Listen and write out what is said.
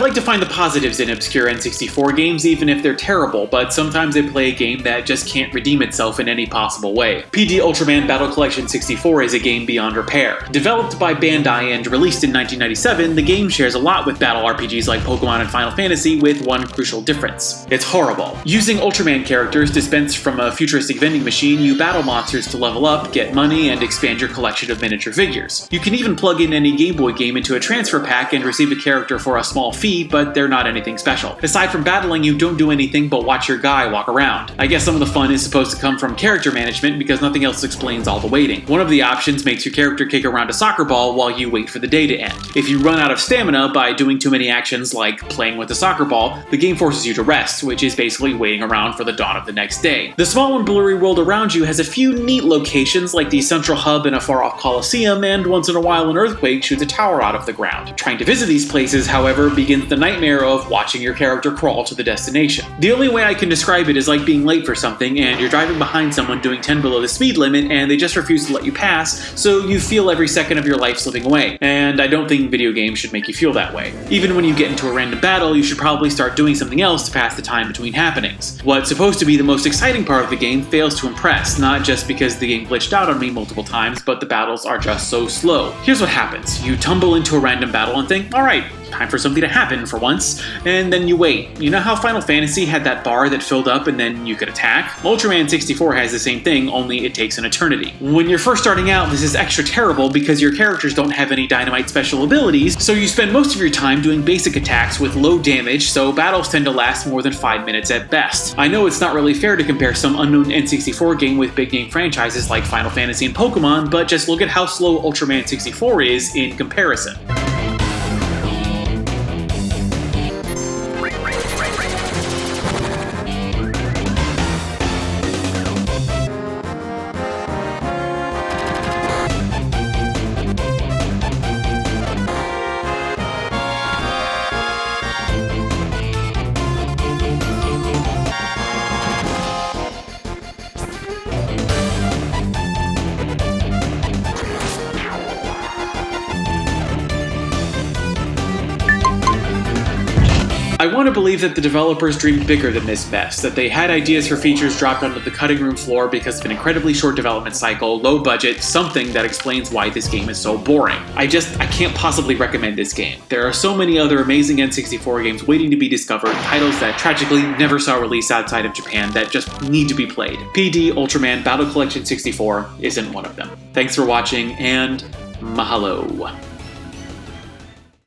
like to find the positives in obscure N64 games even if they're terrible, but sometimes they play a game that just can't redeem itself in any possible way. PD Ultraman Battle Collection 64 is a game beyond repair. Developed by Bandai and released in 1997, the game shares a lot with battle RPGs like Pokemon and Final Fantasy with one crucial difference. It's horrible. Using Ultraman characters dispensed from a futuristic vending machine, you battle monsters to level up, get money, and expand your collection of miniature figures. You can even plug in any Game Boy game into a transfer pack and receive a character for a small fee, but they're not anything special. Aside from battling, you don't do anything but watch your guy walk around. I guess some of the fun is supposed to come from character management because nothing else explains all the waiting. One of the options makes your character kick around a soccer ball while you wait for the day to end. If you run out of stamina by doing too many actions like playing with the soccer ball, the game forces you to rest, which is basically waiting around for the dawn of the next day. The small and blurry world around you has a few neat locations like the central hub in a far-off coliseum, and once in a while an earthquake shoots a tower out of the ground. Trying to visit these places, however, begins the nightmare of watching your character crawl to the destination. The only way I can describe it is like being late for something and you're driving behind someone doing 10 below the speed limit and they just refuse to let you pass, so you feel every second of your life slipping away. And I don't think video games should make you feel that way. Even when you get into a random battle, you should probably start doing something else to pass the time between happenings. What's supposed to be the most exciting part of the game fails to impress, not just because the game glitched out on me multiple times, but the battles are just so slow. Here's what happens. You tumble into a random battle and think, alright, time for something to happen for once, and then you wait. You know how Final Fantasy had that bar that filled up and then you could attack? Ultraman 64 has the same thing, only it takes an eternity. When you're first starting out, this is extra terrible because your characters don't have any dynamite special abilities, so you spend most of your time doing basic attacks with low damage, so battles tend to last more than 5 minutes at best. I know it's not really fair to compare some unknown N64 game with big name franchises like Final Fantasy and Pokemon, but just look at how slow Ultraman 64 is in comparison. I want to believe that the developers dreamed bigger than this mess, that they had ideas for features dropped onto the cutting room floor because of an incredibly short development cycle, low budget, something that explains why this game is so boring. I can't possibly recommend this game. There are so many other amazing N64 games waiting to be discovered, titles that tragically never saw release outside of Japan that just need to be played. PD Ultraman Battle Collection 64 isn't one of them. Thanks for watching, and mahalo.